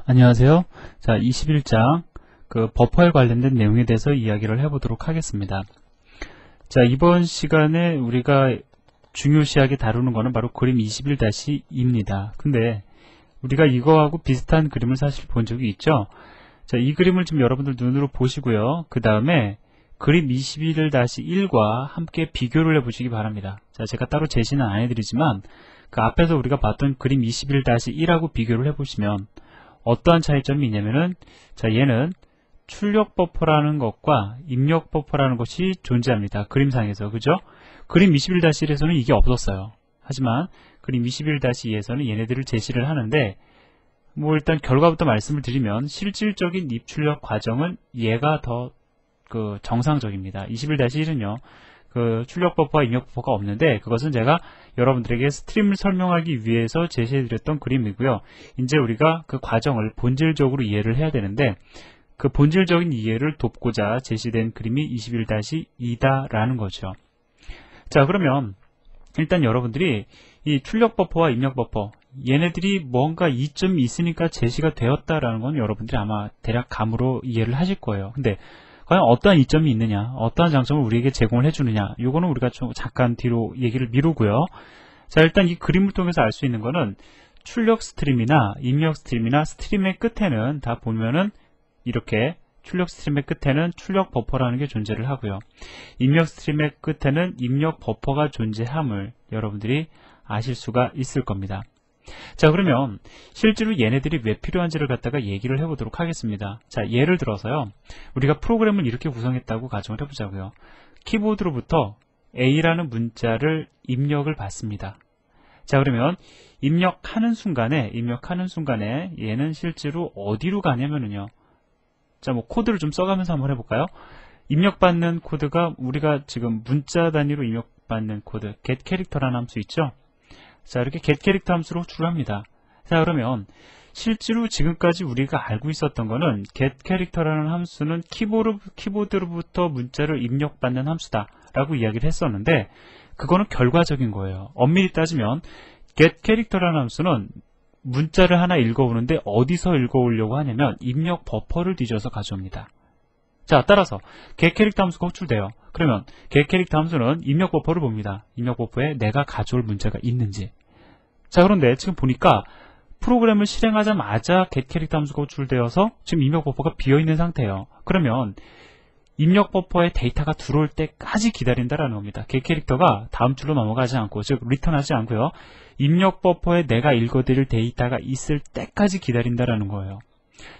안녕하세요. 자, 21장 버퍼에 관련된 내용에 대해서 이야기를 해보도록 하겠습니다. 자, 이번 시간에 우리가 중요시하게 다루는 것은 바로 그림 21-2입니다. 근데 우리가 이거하고 비슷한 그림을 사실 본 적이 있죠. 자, 이 그림을 지금 여러분들 눈으로 보시고요. 그 다음에 그림 21-1과 함께 비교를 해보시기 바랍니다. 자, 제가 따로 제시는 안 해드리지만 그 앞에서 우리가 봤던 그림 21-1하고 비교를 해보시면 어떠한 차이점이 있냐면은, 자, 얘는 출력 버퍼라는 것과 입력 버퍼라는 것이 존재합니다. 그림상에서. 그죠? 그림 21-1에서는 이게 없었어요. 하지만 그림 21-2에서는 얘네들을 제시를 하는데, 일단 결과부터 말씀을 드리면 실질적인 입출력 과정은 얘가 더 정상적입니다. 21-1은요. 출력 버퍼와 입력 버퍼가 없는데, 그것은 제가 여러분들에게 스트림을 설명하기 위해서 제시해드렸던 그림이고요. 이제 우리가 그 과정을 본질적으로 이해를 해야 되는데, 그 본질적인 이해를 돕고자 제시된 그림이 21-2다라는 거죠. 자, 그러면 일단 여러분들이 이 출력 버퍼와 입력 버퍼, 얘네들이 뭔가 이점이 있으니까 제시가 되었다라는 건 여러분들이 아마 대략 감으로 이해를 하실 거예요. 근데 과연 어떠한 이점이 있느냐, 어떠한 장점을 우리에게 제공을 해주느냐, 요거는 우리가 좀 잠깐 뒤로 얘기를 미루고요. 자, 일단 이 그림을 통해서 알 수 있는 거는 출력 스트림이나 입력 스트림이나 스트림의 끝에는 다 보면은 이렇게 출력 스트림의 끝에는 출력 버퍼라는 게 존재를 하고요. 입력 스트림의 끝에는 입력 버퍼가 존재함을 여러분들이 아실 수가 있을 겁니다. 자, 그러면 실제로 얘네들이 왜 필요한지를 갖다가 얘기를 해보도록 하겠습니다. 자, 예를 들어서요, 우리가 프로그램을 이렇게 구성했다고 가정을 해보자고요. 키보드로부터 A라는 문자를 입력을 받습니다. 자, 그러면 입력하는 순간에 얘는 실제로 어디로 가냐면요. 자, 코드를 좀 써가면서 한번 해볼까요? 입력받는 코드가 우리가 지금 문자 단위로 입력받는 코드 getCharacter라는 함수 있죠? 자, 이렇게 getCharacter 함수로 호출을 합니다. 자, 그러면 실제로 지금까지 우리가 알고 있었던 거는 getCharacter라는 함수는 키보드로부터 문자를 입력받는 함수다 라고 이야기를 했었는데, 그거는 결과적인 거예요. 엄밀히 따지면 getCharacter라는 함수는 문자를 하나 읽어오는데 어디서 읽어오려고 하냐면 입력 버퍼를 뒤져서 가져옵니다. 자, 따라서 getCharacter 함수가 호출돼요. 그러면 getCharacter 함수는 입력 버퍼를 봅니다. 입력 버퍼에 내가 가져올 문자가 있는지. 자, 그런데 지금 보니까 프로그램을 실행하자마자 getCharacter 함수가 호출되어서 지금 입력 버퍼가 비어있는 상태예요. 그러면 입력 버퍼에 데이터가 들어올 때까지 기다린다라는 겁니다. getCharacter가 다음 줄로 넘어가지 않고, 즉 리턴하지 않고요. 입력 버퍼에 내가 읽어드릴 데이터가 있을 때까지 기다린다라는 거예요.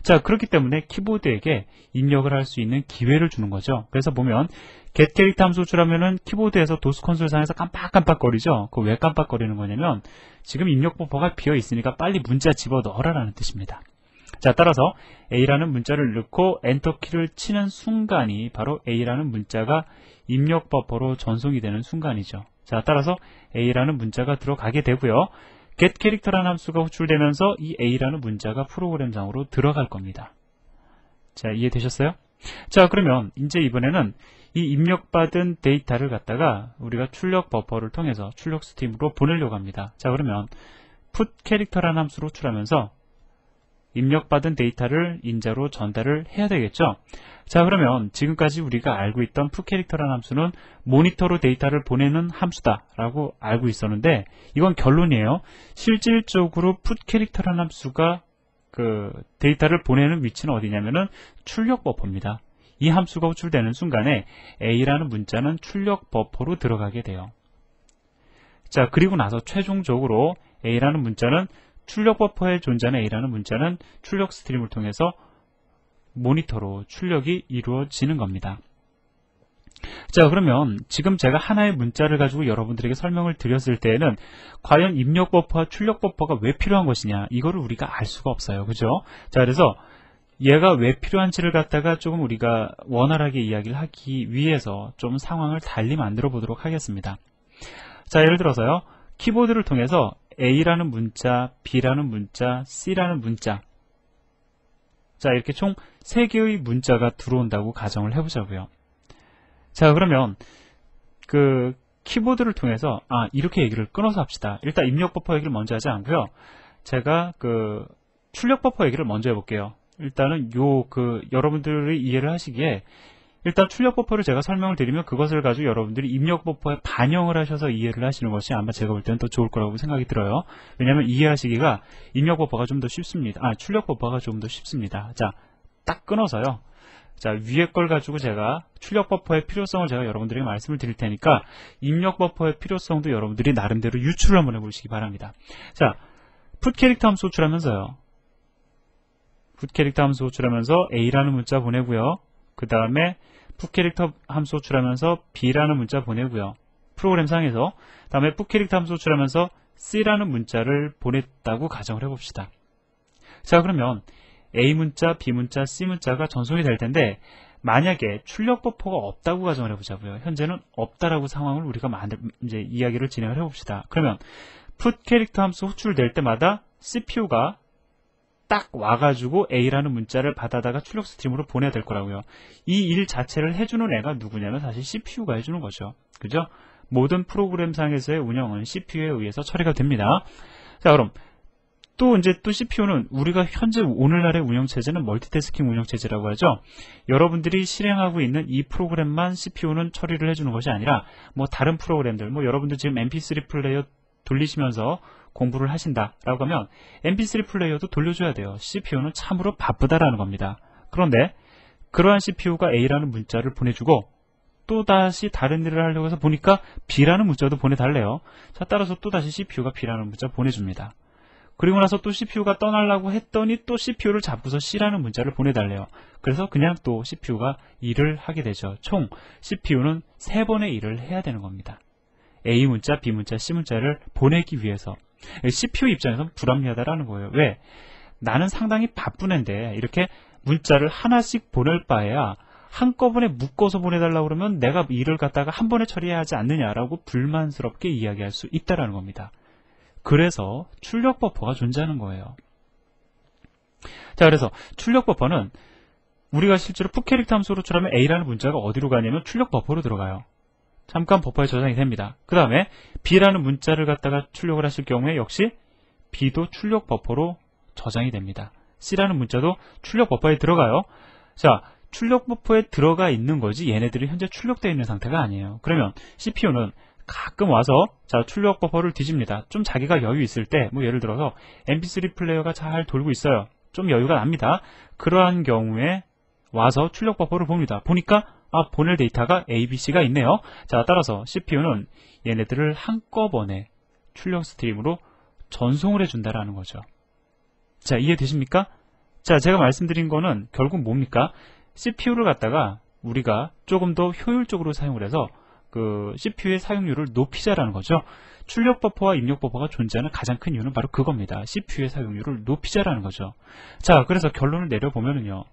자, 그렇기 때문에 키보드에게 입력을 할 수 있는 기회를 주는 거죠. 그래서 보면 getCharacter 함수 호출하면은 키보드에서 도스 콘솔 상에서 깜빡깜빡거리죠. 그 왜 깜빡거리는 거냐면 지금 입력 버퍼가 비어 있으니까 빨리 문자 집어넣어라라는 뜻입니다. 자, 따라서 A라는 문자를 넣고 엔터키를 치는 순간이 바로 A라는 문자가 입력 버퍼로 전송이 되는 순간이죠. 자, 따라서 A라는 문자가 들어가게 되고요. getCharacter라는 함수가 호출되면서 이 A라는 문자가 프로그램상으로 들어갈 겁니다. 자, 이해되셨어요? 자, 그러면 이제 이번에는 이 입력받은 데이터를 갖다가 우리가 출력 버퍼를 통해서 출력 스트림으로 보내려고 합니다. 자, 그러면 putCharacter라는 함수를 호출하면서 입력받은 데이터를 인자로 전달을 해야 되겠죠. 자, 그러면 지금까지 우리가 알고 있던 putCharacter라는 함수는 모니터로 데이터를 보내는 함수다라고 알고 있었는데, 이건 결론이에요. 실질적으로 putCharacter라는 함수가 데이터를 보내는 위치는 어디냐면은 출력 버퍼입니다. 이 함수가 호출되는 순간에 A라는 문자는 출력 버퍼로 들어가게 돼요. 자, 그리고 나서 최종적으로 A라는 문자는 출력 버퍼에 존재하는 A라는 문자는 출력 스트림을 통해서 모니터로 출력이 이루어지는 겁니다. 자, 그러면 지금 제가 하나의 문자를 가지고 여러분들에게 설명을 드렸을 때에는 과연 입력 버퍼와 출력 버퍼가 왜 필요한 것이냐, 이거를 우리가 알 수가 없어요. 그죠? 자, 그래서 얘가 왜 필요한지를 갖다가 조금 우리가 원활하게 이야기를 하기 위해서 좀 상황을 달리 만들어 보도록 하겠습니다. 자, 예를 들어서요, 키보드를 통해서 A라는 문자, B라는 문자, C라는 문자, 자, 이렇게 총 3개의 문자가 들어온다고 가정을 해보자고요. 자, 그러면 키보드를 통해서 이렇게 얘기를 끊어서 합시다. 일단 입력 버퍼 얘기를 먼저 하지 않고요. 제가 출력 버퍼 얘기를 먼저 해볼게요. 일단은 여러분들이 이해를 하시기에 일단 출력 버퍼를 제가 설명을 드리면 그것을 가지고 여러분들이 입력 버퍼에 반영을 하셔서 이해를 하시는 것이 아마 제가 볼 때는 더 좋을 거라고 생각이 들어요. 왜냐하면 이해하시기가 입력 버퍼가 좀 더 쉽습니다. 출력 버퍼가 좀 더 쉽습니다. 자, 딱 끊어서요. 자, 위에 걸 가지고 제가 출력 버퍼의 필요성을 제가 여러분들에게 말씀을 드릴 테니까 입력 버퍼의 필요성도 여러분들이 나름대로 유출을 한번 해보시기 바랍니다. 자, put 캐릭터 함수 호출하면서요. put 캐릭터 함수 호출하면서 A라는 문자 보내고요. 그 다음에 put 캐릭터 함수 호출하면서 B라는 문자 보내고요. 프로그램 상에서 다음에 put 캐릭터 함수 호출하면서 C라는 문자를 보냈다고 가정을 해봅시다. 자, 그러면 A 문자, B 문자, C 문자가 전송이 될 텐데 만약에 출력 버퍼가 없다고 가정을 해보자고요. 현재는 없다라고 상황을 우리가 이제 이야기를 진행을 해봅시다. 그러면 put 캐릭터 함수 호출될 때마다 CPU가 딱 와가지고 A라는 문자를 받아다가 출력 스트림으로 보내야 될 거라고요. 이 일 자체를 해주는 애가 누구냐면 사실 CPU가 해주는 거죠. 그죠? 모든 프로그램상에서의 운영은 CPU에 의해서 처리가 됩니다. 자, 그럼 또 CPU는 우리가 현재 오늘날의 운영체제는 멀티태스킹 운영체제라고 하죠. 여러분들이 실행하고 있는 이 프로그램만 CPU는 처리를 해주는 것이 아니라 뭐 다른 프로그램들, 뭐 여러분들 지금 MP3 플레이어 돌리시면서 공부를 하신다라고 하면 MP3 플레이어도 돌려줘야 돼요. CPU는 참으로 바쁘다라는 겁니다. 그런데 그러한 CPU가 A라는 문자를 보내주고 또다시 다른 일을 하려고 해서 보니까 B라는 문자도 보내달래요. 자, 따라서 또다시 CPU가 B라는 문자 보내줍니다. 그리고 나서 또 CPU가 떠나려고 했더니 또 CPU를 잡고서 C라는 문자를 보내달래요. 그래서 그냥 또 CPU가 일을 하게 되죠. 총 CPU는 3번의 일을 해야 되는 겁니다. A 문자, B 문자, C 문자를 보내기 위해서. CPU 입장에서는 불합리하다라는 거예요. 왜? 나는 상당히 바쁜 앤데 이렇게 문자를 하나씩 보낼 바에야 한꺼번에 묶어서 보내달라고 그러면 내가 일을 갖다가 한 번에 처리해야 하지 않느냐라고 불만스럽게 이야기할 수 있다라는 겁니다. 그래서 출력 버퍼가 존재하는 거예요. 자, 그래서 출력 버퍼는 우리가 실제로 put 캐릭터 함수로 호출하면 A라는 문자가 어디로 가냐면 출력 버퍼로 들어가요. 잠깐 버퍼에 저장이 됩니다. 그 다음에 B라는 문자를 갖다가 출력을 하실 경우에 역시 B도 출력 버퍼로 저장이 됩니다. C라는 문자도 출력 버퍼에 들어가요. 자, 출력 버퍼에 들어가 있는 거지 얘네들이 현재 출력되어 있는 상태가 아니에요. 그러면 CPU는 가끔 와서 자, 출력 버퍼를 뒤집니다. 좀 자기가 여유 있을 때 뭐 예를 들어서 MP3 플레이어가 잘 돌고 있어요. 좀 여유가 납니다. 그러한 경우에 와서 출력 버퍼를 봅니다. 보니까 보낼 데이터가 A, B, C가 있네요. 자, 따라서 CPU는 얘네들을 한꺼번에 출력 스트림으로 전송을 해준다라는 거죠. 자, 이해되십니까? 자, 제가 말씀드린 거는 결국 뭡니까? CPU를 갖다가 우리가 조금 더 효율적으로 사용을 해서 그 CPU의 사용률을 높이자라는 거죠. 출력 버퍼와 입력 버퍼가 존재하는 가장 큰 이유는 바로 그겁니다. CPU의 사용률을 높이자라는 거죠. 자, 그래서 결론을 내려보면은요.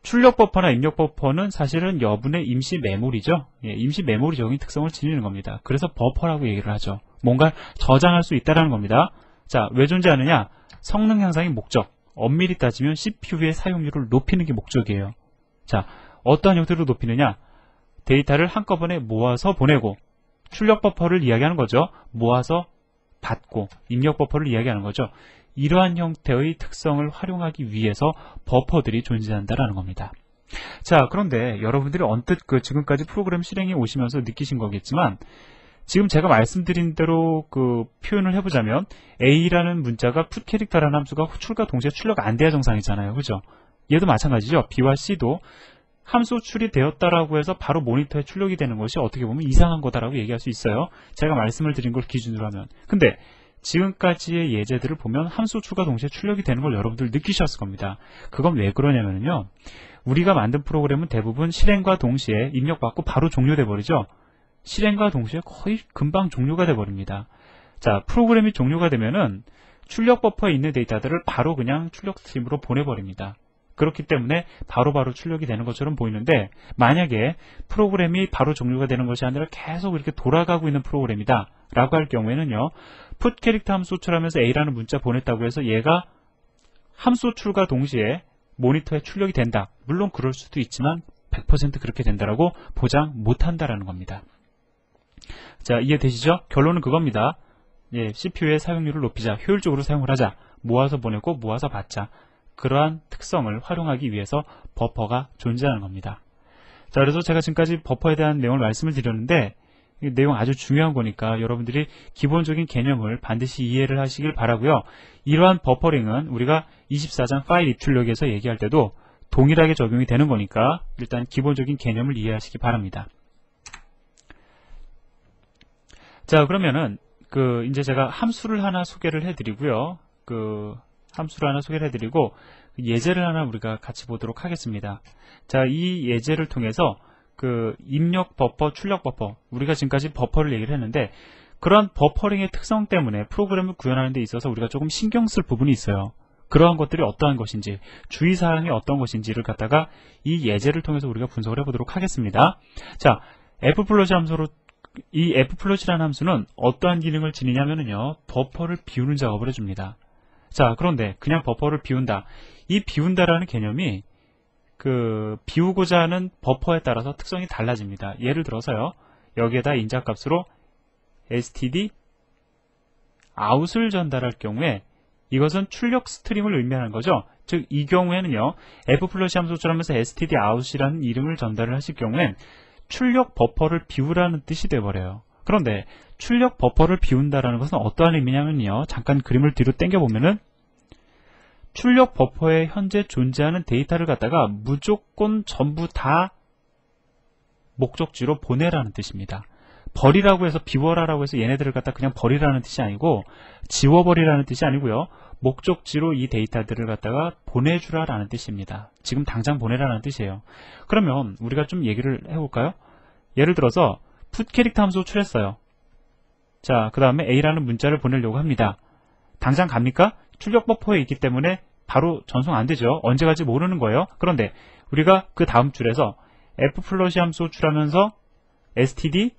출력 버퍼나 입력 버퍼는 사실은 여분의 임시 메모리죠. 예, 임시 메모리적인 특성을 지니는 겁니다. 그래서 버퍼라고 얘기를 하죠. 뭔가 저장할 수 있다는 겁니다. 자, 왜 존재하느냐? 성능 향상의 목적. 엄밀히 따지면 CPU의 사용률을 높이는 게 목적이에요. 자, 어떠한 형태로 높이느냐? 데이터를 한꺼번에 모아서 보내고 출력 버퍼를 이야기하는 거죠. 모아서 받고 입력 버퍼를 이야기하는 거죠. 이러한 형태의 특성을 활용하기 위해서 버퍼들이 존재한다라는 겁니다. 자, 그런데 여러분들이 언뜻 지금까지 프로그램 실행에 오시면서 느끼신 거겠지만 지금 제가 말씀드린 대로 표현을 해보자면 A라는 문자가 put 캐릭터라는 함수가 호출과 동시에 출력 안 돼야 정상이잖아요. 그죠? 얘도 마찬가지죠. B와 C도 함수 호출이 되었다라고 해서 바로 모니터에 출력이 되는 것이 어떻게 보면 이상한 거다라고 얘기할 수 있어요. 제가 말씀을 드린 걸 기준으로 하면. 근데 지금까지의 예제들을 보면 함수 호출과 동시에 출력이 되는 걸 여러분들 느끼셨을 겁니다. 그건 왜 그러냐면요. 우리가 만든 프로그램은 대부분 실행과 동시에 입력받고 바로 종료돼 버리죠. 실행과 동시에 거의 금방 종료가 돼 버립니다. 자, 프로그램이 종료가 되면은 출력 버퍼에 있는 데이터들을 바로 그냥 출력 스트림으로 보내버립니다. 그렇기 때문에 바로바로 출력이 되는 것처럼 보이는데 만약에 프로그램이 바로 종료가 되는 것이 아니라 계속 이렇게 돌아가고 있는 프로그램이다 라고 할 경우에는요. put 캐릭터 함수 호출하면서 A라는 문자 보냈다고 해서 얘가 함수 호출과 동시에 모니터에 출력이 된다. 물론 그럴 수도 있지만 100% 그렇게 된다라고 보장 못한다라는 겁니다. 자, 이해되시죠? 결론은 그겁니다. CPU의 사용률을 높이자, 효율적으로 사용을 하자, 모아서 보내고 모아서 받자, 그러한 특성을 활용하기 위해서 버퍼가 존재하는 겁니다. 자, 그래서 제가 지금까지 버퍼에 대한 내용을 말씀을 드렸는데 이 내용 아주 중요한 거니까 여러분들이 기본적인 개념을 반드시 이해를 하시길 바라고요. 이러한 버퍼링은 우리가 24장 파일 입출력에서 얘기할 때도 동일하게 적용이 되는 거니까 일단 기본적인 개념을 이해하시기 바랍니다. 자, 그러면은 이제 제가 함수를 하나 소개를 해드리고요. 함수를 하나 소개를 해드리고 예제를 하나 우리가 같이 보도록 하겠습니다. 자, 이 예제를 통해서 입력 버퍼, 출력 버퍼, 우리가 지금까지 버퍼를 얘기를 했는데 그러한 버퍼링의 특성 때문에 프로그램을 구현하는 데 있어서 우리가 조금 신경 쓸 부분이 있어요. 그러한 것들이 어떠한 것인지, 주의사항이 어떤 것인지를 갖다가 이 예제를 통해서 우리가 분석을 해보도록 하겠습니다. 자, f플롯이 함수로 이 f플롯이라는 함수는 어떠한 기능을 지니냐면요, 버퍼를 비우는 작업을 해줍니다. 자, 그런데 그냥 버퍼를 비운다. 이 비운다라는 개념이 비우고자 하는 버퍼에 따라서 특성이 달라집니다. 예를 들어서요, 여기에다 인자값으로 std out을 전달할 경우에 이것은 출력 스트림을 의미하는 거죠. 즉, 이 경우에는요, f플롯이 함수처럼 해서 std out이라는 이름을 전달을 하실 경우엔 출력 버퍼를 비우라는 뜻이 되어버려요. 그런데 출력 버퍼를 비운다라는 것은 어떠한 의미냐면요, 잠깐 그림을 뒤로 당겨보면은 출력 버퍼에 현재 존재하는 데이터를 갖다가 무조건 전부 다 목적지로 보내라는 뜻입니다. 버리라고 해서 비워라라고 해서 얘네들을 갖다 그냥 버리라는 뜻이 아니고 지워버리라는 뜻이 아니고요, 목적지로 이 데이터들을 갖다가 보내주라라는 뜻입니다. 지금 당장 보내라는 뜻이에요. 그러면 우리가 좀 얘기를 해볼까요? 예를 들어서 put 캐릭터 함수 호출했어요. 자, 그 다음에 A라는 문자를 보내려고 합니다. 당장 갑니까? 출력 버퍼에 있기 때문에 바로 전송 안 되죠. 언제 갈지 모르는 거예요. 그런데 우리가 그 다음 줄에서 f플롯이 함수 호출하면서 std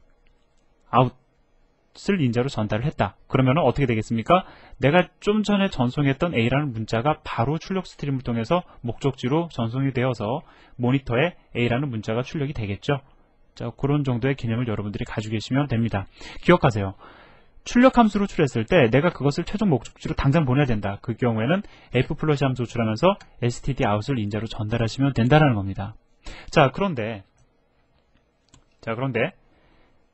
out을 인자로 전달을 했다. 그러면 어떻게 되겠습니까? 내가 좀 전에 전송했던 A라는 문자가 바로 출력 스트림을 통해서 목적지로 전송이 되어서 모니터에 A라는 문자가 출력이 되겠죠. 자, 그런 정도의 개념을 여러분들이 가지고 계시면 됩니다. 기억하세요. 출력 함수로 호출했을 때 내가 그것을 최종 목적지로 당장 보내야 된다. 그 경우에는 f플롯이 함수 호출하면서 std out을 인자로 전달하시면 된다는 겁니다. 자, 그런데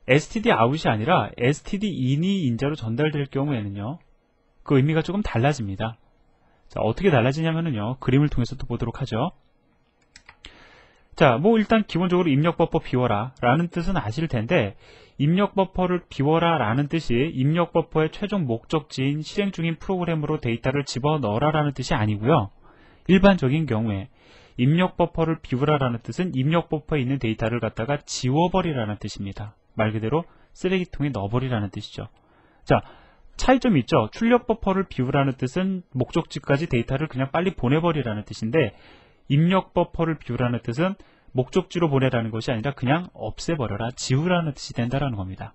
std out이 아니라 std in이 인자로 전달될 경우에는요, 그 의미가 조금 달라집니다. 자, 어떻게 달라지냐면요, 그림을 통해서 또 보도록 하죠. 자, 일단 기본적으로 입력 버퍼 비워라 라는 뜻은 아실 텐데, 입력 버퍼를 비워라 라는 뜻이 입력 버퍼의 최종 목적지인 실행 중인 프로그램으로 데이터를 집어넣어라 라는 뜻이 아니고요, 일반적인 경우에 입력 버퍼를 비우라 라는 뜻은 입력 버퍼에 있는 데이터를 갖다가 지워버리라는 뜻입니다. 말 그대로 쓰레기통에 넣어버리라는 뜻이죠. 자, 차이점이 있죠. 출력 버퍼를 비우라는 뜻은 목적지까지 데이터를 그냥 빨리 보내버리라는 뜻인데, 입력 버퍼를 비우라는 뜻은 목적지로 보내라는 것이 아니라 그냥 없애버려라, 지우라는 뜻이 된다는 겁니다.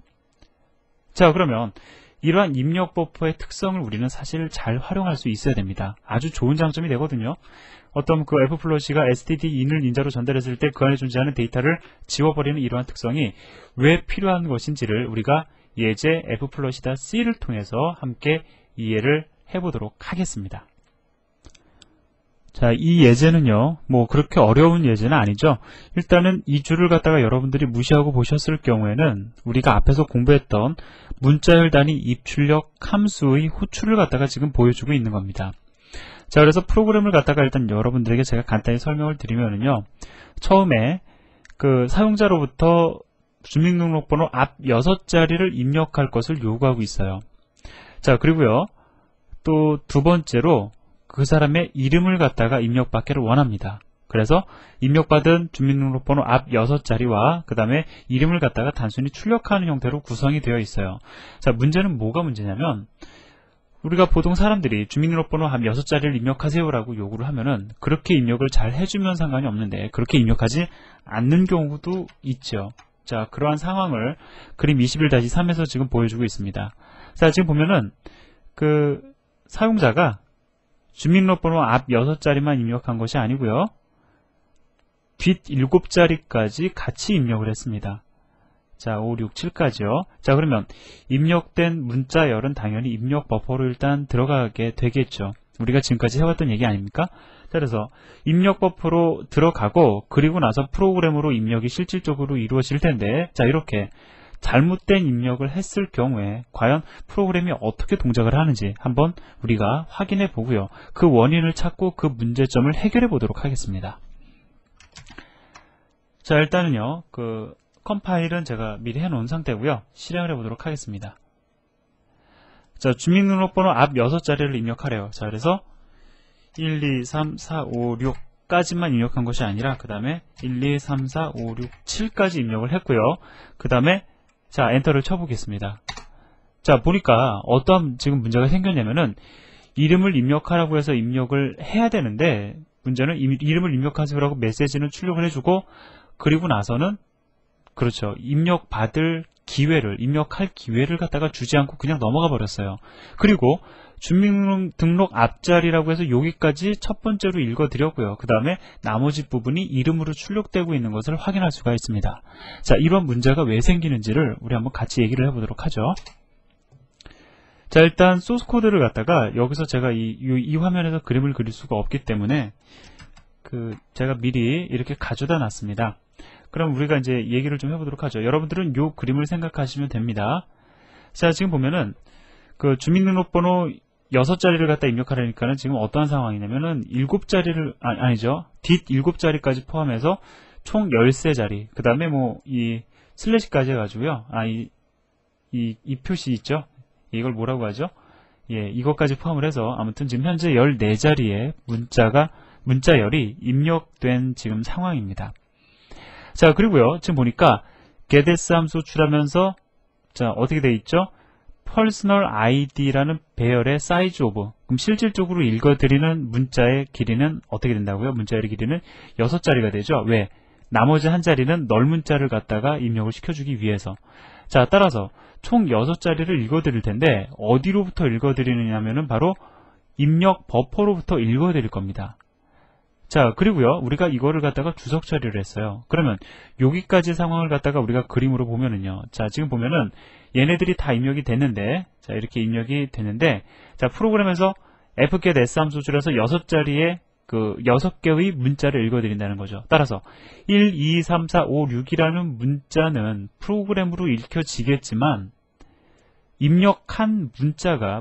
자, 그러면 이러한 입력 버퍼의 특성을 우리는 사실 잘 활용할 수 있어야 됩니다. 아주 좋은 장점이 되거든요. 어떤 f플롯이가 std in을 인자로 전달했을 때 그 안에 존재하는 데이터를 지워버리는 이러한 특성이 왜 필요한 것인지를 우리가 예제 f플롯이다 c를 통해서 함께 이해를 해보도록 하겠습니다. 자, 이 예제는요, 그렇게 어려운 예제는 아니죠. 일단은 이 줄을 갖다가 여러분들이 무시하고 보셨을 경우에는 우리가 앞에서 공부했던 문자열 단위 입출력 함수의 호출을 갖다가 지금 보여주고 있는 겁니다. 자, 그래서 프로그램을 갖다가 일단 여러분들에게 제가 간단히 설명을 드리면은요, 처음에 사용자로부터 주민등록번호 앞 6자리를 입력할 것을 요구하고 있어요. 자, 그리고요, 또 두 번째로 그 사람의 이름을 갖다가 입력받기를 원합니다. 그래서 입력받은 주민등록번호 앞 6자리와 그 다음에 이름을 갖다가 단순히 출력하는 형태로 구성이 되어 있어요. 자, 문제는 뭐가 문제냐면, 우리가 보통 사람들이 주민등록번호 앞 6자리를 입력하세요 라고 요구를 하면은 그렇게 입력을 잘 해주면 상관이 없는데 그렇게 입력하지 않는 경우도 있죠. 자, 그러한 상황을 그림 21-3에서 지금 보여주고 있습니다. 자, 지금 보면은 사용자가 주민등록번호 앞 6자리만 입력한 것이 아니고요, 뒷 7자리까지 같이 입력을 했습니다. 자, 5, 6, 7까지요. 자, 그러면 입력된 문자열은 당연히 입력 버퍼로 일단 들어가게 되겠죠. 우리가 지금까지 해왔던 얘기 아닙니까? 자, 그래서 입력 버퍼로 들어가고 그리고 나서 프로그램으로 입력이 실질적으로 이루어질 텐데, 자, 이렇게 잘못된 입력을 했을 경우에 과연 프로그램이 어떻게 동작을 하는지 한번 우리가 확인해 보고요. 그 원인을 찾고 그 문제점을 해결해 보도록 하겠습니다. 자, 일단은요, 컴파일은 제가 미리 해놓은 상태고요. 실행을 해보도록 하겠습니다. 자, 주민등록번호 앞 6자리를 입력하래요. 자, 그래서 1, 2, 3, 4, 5, 6까지만 입력한 것이 아니라 그 다음에 1, 2, 3, 4, 5, 6, 7까지 입력을 했고요. 그 다음에 자, 엔터를 쳐보겠습니다. 자, 보니까 어떠한 지금 문제가 생겼냐면은 이름을 입력하라고 해서 입력을 해야 되는데 문제는 이름을 입력하세요라고 메시지는 출력을 해주고 그리고 나서는 그렇죠. 입력할 기회를 갖다가 주지 않고 그냥 넘어가 버렸어요. 그리고 주민등록 앞자리라고 해서 여기까지 첫 번째로 읽어드렸고요. 그 다음에 나머지 부분이 이름으로 출력되고 있는 것을 확인할 수가 있습니다. 자, 이런 문제가 왜 생기는지를 우리 한번 같이 얘기를 해보도록 하죠. 자, 일단 소스 코드를 갖다가 여기서 제가 이 화면에서 그림을 그릴 수가 없기 때문에 제가 미리 이렇게 가져다 놨습니다. 그럼 우리가 이제 얘기를 좀 해보도록 하죠. 여러분들은 요 그림을 생각하시면 됩니다. 자, 지금 보면은 주민등록번호 6자리를 갖다 입력하려니까는 지금 어떠한 상황이냐면은 7자리를 아니죠. 뒷 7자리까지 포함해서 총 13자리. 그 다음에 이 슬래시까지 해가지고요. 이 표시 있죠. 이걸 뭐라고 하죠? 예, 이것까지 포함을 해서 아무튼 지금 현재 14자리의 문자열이 입력된 지금 상황입니다. 자, 그리고요. 지금 보니까 getS 함수 출하면서 자, 어떻게 돼 있죠? personal id라는 배열의 size of. 그럼 실질적으로 읽어드리는 문자의 길이는 어떻게 된다고요? 문자열의 길이는 6자리가 되죠. 왜? 나머지 한 자리는 널문자를 갖다가 입력을 시켜주기 위해서. 자, 따라서 총 6자리를 읽어드릴 텐데 어디로부터 읽어드리느냐면은 바로 입력 버퍼로부터 읽어드릴 겁니다. 자, 그리고요, 우리가 이거를 갖다가 주석 처리를 했어요. 그러면 여기까지 상황을 갖다가 우리가 그림으로 보면은요, 자, 지금 보면은 얘네들이 다 입력이 됐는데, 자, 이렇게 입력이 됐는데, 자, 프로그램에서 fgetS 함수 줄여서 6자리의 6개의 문자를 읽어드린다는 거죠. 따라서 1, 2, 3, 4, 5, 6이라는 문자는 프로그램으로 읽혀지겠지만 입력한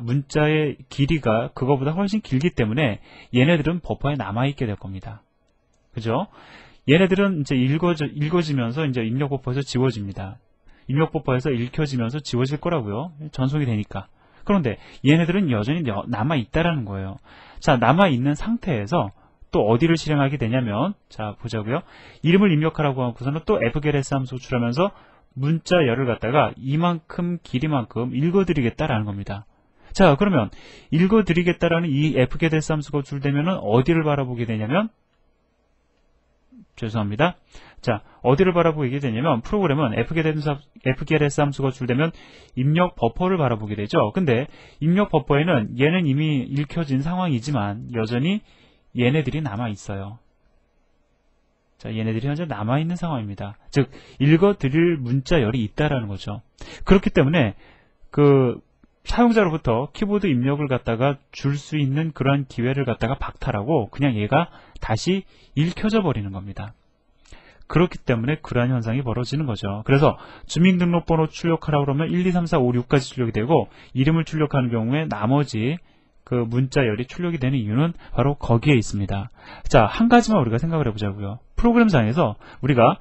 문자의 길이가 그거보다 훨씬 길기 때문에 얘네들은 버퍼에 남아있게 될 겁니다. 그죠? 얘네들은 이제 읽어지면서 이제 입력 버퍼에서 지워집니다. 입력 버퍼에서 읽혀지면서 지워질 거라고요. 전송이 되니까. 그런데 얘네들은 여전히 남아있다라는 거예요. 자, 남아있는 상태에서 또 어디를 실행하게 되냐면, 자, 보자고요. 이름을 입력하라고 하고서는 또 fgetS 함수 호출하면서 문자열을 갖다가 이만큼 길이만큼 읽어드리겠다라는 겁니다. 자, 그러면 읽어드리겠다라는 이 fgetS 함수가 호출되면은 어디를 바라보게 되냐면, 죄송합니다. 자, 어디를 바라보게 되냐면 프로그램은 fgetS 함수가 호출되면 입력 버퍼를 바라보게 되죠. 근데 입력 버퍼에는 얘는 이미 읽혀진 상황이지만 여전히 얘네들이 남아있어요. 자, 얘네들이 현재 남아있는 상황입니다. 즉, 읽어드릴 문자열이 있다라는 거죠. 그렇기 때문에 사용자로부터 키보드 입력을 갖다가 줄 수 있는 그러한 기회를 갖다가 박탈하고 그냥 얘가 다시 읽혀져 버리는 겁니다. 그렇기 때문에 그러한 현상이 벌어지는 거죠. 그래서 주민등록번호 출력하라고 그러면 1, 2, 3, 4, 5, 6까지 출력이 되고 이름을 출력하는 경우에 나머지 문자열이 출력이 되는 이유는 바로 거기에 있습니다. 자, 한 가지만 우리가 생각을 해보자고요. 프로그램상에서 우리가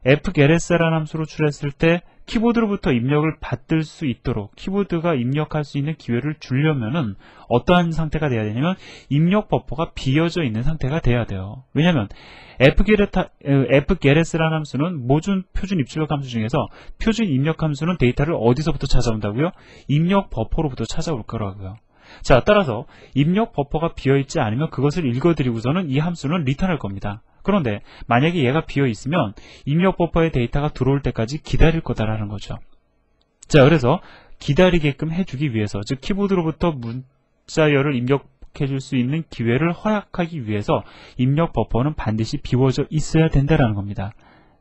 fgetS라는 함수로 출했을 때 키보드로부터 입력을 받을 수 있도록 키보드가 입력할 수 있는 기회를 주려면은 어떠한 상태가 돼야 되냐면 입력 버퍼가 비어져 있는 상태가 돼야 돼요. 왜냐하면 fgetS라는 함수는 모든 표준 입출력 함수 중에서 표준 입력 함수는 데이터를 어디서부터 찾아온다고요? 입력 버퍼로부터 찾아올 거라고요. 자, 따라서 입력 버퍼가 비어있지 않으면 그것을 읽어드리고서는 이 함수는 리턴할 겁니다. 그런데 만약에 얘가 비어있으면 입력 버퍼의 데이터가 들어올 때까지 기다릴 거다라는 거죠. 자, 그래서 기다리게끔 해주기 위해서, 즉 키보드로부터 문자열을 입력해줄 수 있는 기회를 허락하기 위해서 입력 버퍼는 반드시 비워져 있어야 된다라는 겁니다.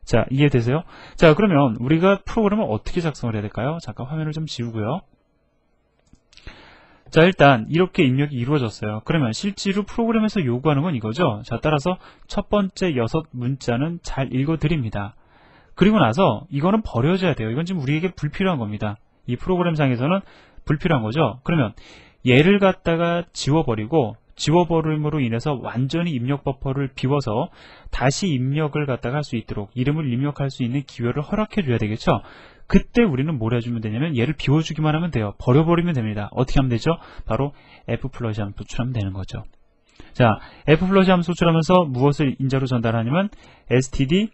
자, 이해되세요? 자, 그러면 우리가 프로그램을 어떻게 작성을 해야 될까요? 잠깐 화면을 좀 지우고요. 자, 일단 이렇게 입력이 이루어졌어요. 그러면 실제로 프로그램에서 요구하는 건 이거죠. 자, 따라서 첫 번째 6문자는 잘 읽어드립니다. 그리고 나서 이거는 버려져야 돼요. 이건 지금 우리에게 불필요한 겁니다. 이 프로그램상에서는 불필요한 거죠. 그러면 얘를 갖다가 지워버리고, 지워버림으로 인해서 완전히 입력 버퍼를 비워서 다시 입력을 갖다가 할 수 있도록, 이름을 입력할 수 있는 기회를 허락해 줘야 되겠죠. 그때 우리는 뭘 해주면 되냐면 얘를 비워주기만 하면 돼요. 버려버리면 됩니다. 어떻게 하면 되죠? 바로 f 플러시 함수 소출하면 되는 거죠. 자, f 플러시 함수 소출하면서 무엇을 인자로 전달하냐면 std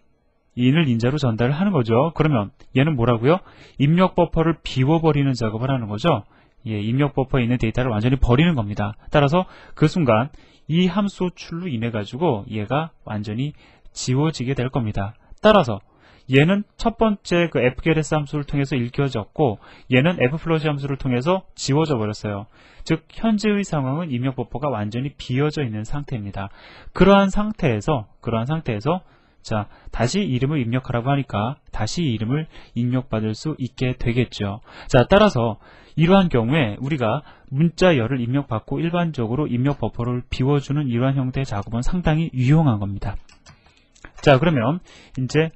in을 인자로 전달을 하는 거죠. 그러면 얘는 뭐라고요? 입력 버퍼를 비워버리는 작업을 하는 거죠. 예, 입력 버퍼에 있는 데이터를 완전히 버리는 겁니다. 따라서 그 순간 이 함수 소출로 인해 가지고 얘가 완전히 지워지게 될 겁니다. 따라서 얘는 첫 번째 그 fgets 함수를 통해서 읽혀졌고, 얘는 f플러시 함수를 통해서 지워져 버렸어요. 즉 현재의 상황은 입력 버퍼가 완전히 비어져 있는 상태입니다. 그러한 상태에서 자, 다시 이름을 입력하라고 하니까 다시 이름을 입력받을 수 있게 되겠죠. 자, 따라서 이러한 경우에 우리가 문자 열을 입력받고 일반적으로 입력 버퍼를 비워주는 이러한 형태의 작업은 상당히 유용한 겁니다. 자, 그러면 이제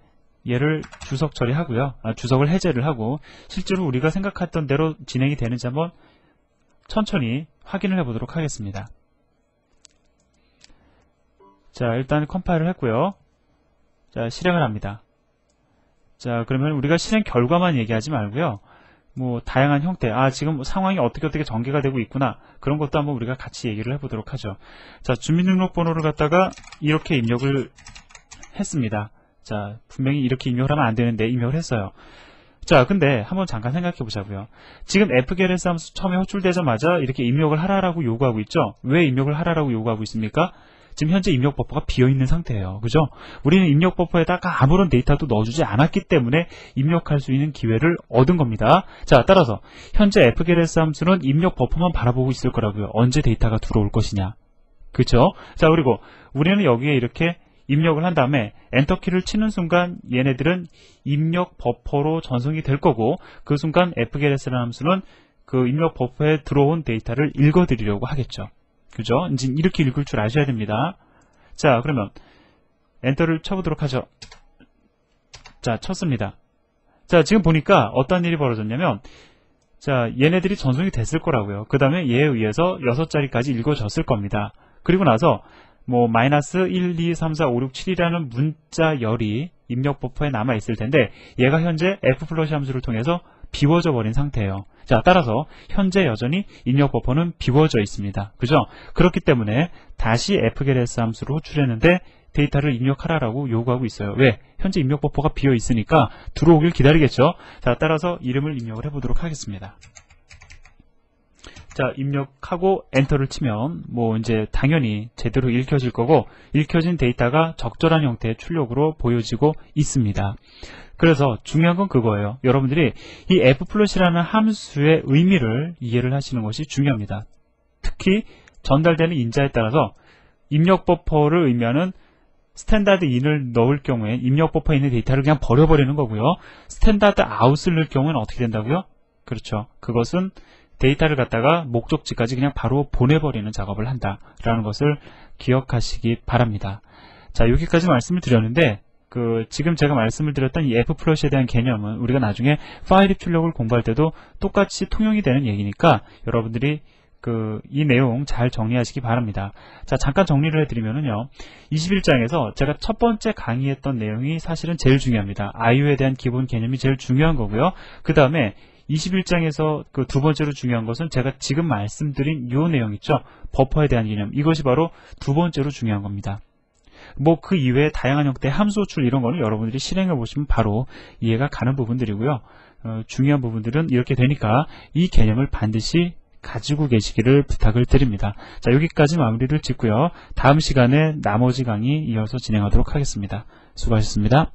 얘를 주석 처리하고요. 주석을 해제를 하고 실제로 우리가 생각했던 대로 진행이 되는지 한번 천천히 확인을 해보도록 하겠습니다. 자, 일단 컴파일을 했고요. 자, 실행을 합니다. 자, 그러면 우리가 실행 결과만 얘기하지 말고요. 뭐 다양한 형태, 지금 상황이 어떻게 전개가 되고 있구나, 그런 것도 한번 우리가 같이 얘기를 해보도록 하죠. 자, 주민등록번호를 갖다가 이렇게 입력을 했습니다. 자, 분명히 이렇게 입력을 하면 안 되는데 입력을 했어요. 자, 근데 한번 잠깐 생각해 보자고요. 지금 fgets 함수 처음에 호출되자마자 이렇게 입력을 하라라고 요구하고 있죠. 왜 입력을 하라라고 요구하고 있습니까? 지금 현재 입력 버퍼가 비어있는 상태예요. 그죠? 우리는 입력 버퍼에다가 아무런 데이터도 넣어주지 않았기 때문에 입력할 수 있는 기회를 얻은 겁니다. 자, 따라서 현재 fgets 함수는 입력 버퍼만 바라보고 있을 거라고요. 언제 데이터가 들어올 것이냐. 그죠? 자, 그리고 우리는 여기에 이렇게 입력을 한 다음에 엔터키를 치는 순간 얘네들은 입력 버퍼로 전송이 될 거고, 그 순간 fgets라는 함수는 그 입력 버퍼에 들어온 데이터를 읽어드리려고 하겠죠. 그죠? 이제 이렇게 읽을 줄 아셔야 됩니다. 자, 그러면 엔터를 쳐보도록 하죠. 자, 쳤습니다. 자, 지금 보니까 어떤 일이 벌어졌냐면, 자, 얘네들이 전송이 됐을 거라고요. 그 다음에 얘에 의해서 6자리까지 읽어졌을 겁니다. 그리고 나서 뭐 마이너스 1, 2, 3, 4, 5, 6, 7이라는 문자 열이 입력 버퍼에 남아 있을 텐데, 얘가 현재 f플러시 함수를 통해서 비워져 버린 상태예요. 자, 따라서 현재 여전히 입력 버퍼는 비워져 있습니다. 그죠? 그렇기 때문에 다시 fgets 함수로 호출했는데 데이터를 입력하라라고 요구하고 있어요. 왜? 현재 입력 버퍼가 비어 있으니까 들어오길 기다리겠죠. 자, 따라서 이름을 입력을 해보도록 하겠습니다. 자, 입력하고 엔터를 치면 뭐 이제 당연히 제대로 읽혀질 거고, 읽혀진 데이터가 적절한 형태의 출력으로 보여지고 있습니다. 그래서 중요한 건 그거예요. 여러분들이 이 f플러시라는 함수의 의미를 이해를 하시는 것이 중요합니다. 특히 전달되는 인자에 따라서 입력 버퍼를 의미하는 스탠다드 인을 넣을 경우에 입력 버퍼에 있는 데이터를 그냥 버려버리는 거고요. 스탠다드 아웃을 넣을 경우에는 어떻게 된다고요? 그렇죠. 그것은 데이터를 갖다가 목적지까지 그냥 바로 보내버리는 작업을 한다라는 것을 기억하시기 바랍니다. 자, 여기까지 말씀을 드렸는데, 지금 제가 말씀을 드렸던 이 f플러시에 대한 개념은 우리가 나중에 파일 입출력을 공부할 때도 똑같이 통용이 되는 얘기니까 여러분들이 이 내용 잘 정리하시기 바랍니다. 자, 잠깐 정리를 해드리면은요, 21장에서 제가 첫 번째 강의했던 내용이 사실은 제일 중요합니다. IO에 대한 기본 개념이 제일 중요한 거고요. 그 다음에 21장에서 두 번째로 중요한 것은 제가 지금 말씀드린 이 내용 있죠. 버퍼에 대한 개념. 이것이 바로 두 번째로 중요한 겁니다. 뭐 그 이외에 다양한 형태의 함수 호출 이런 거는 여러분들이 실행해 보시면 바로 이해가 가는 부분들이고요. 중요한 부분들은 이렇게 되니까 이 개념을 반드시 가지고 계시기를 부탁을 드립니다. 자, 여기까지 마무리를 짓고요. 다음 시간에 나머지 강의 이어서 진행하도록 하겠습니다. 수고하셨습니다.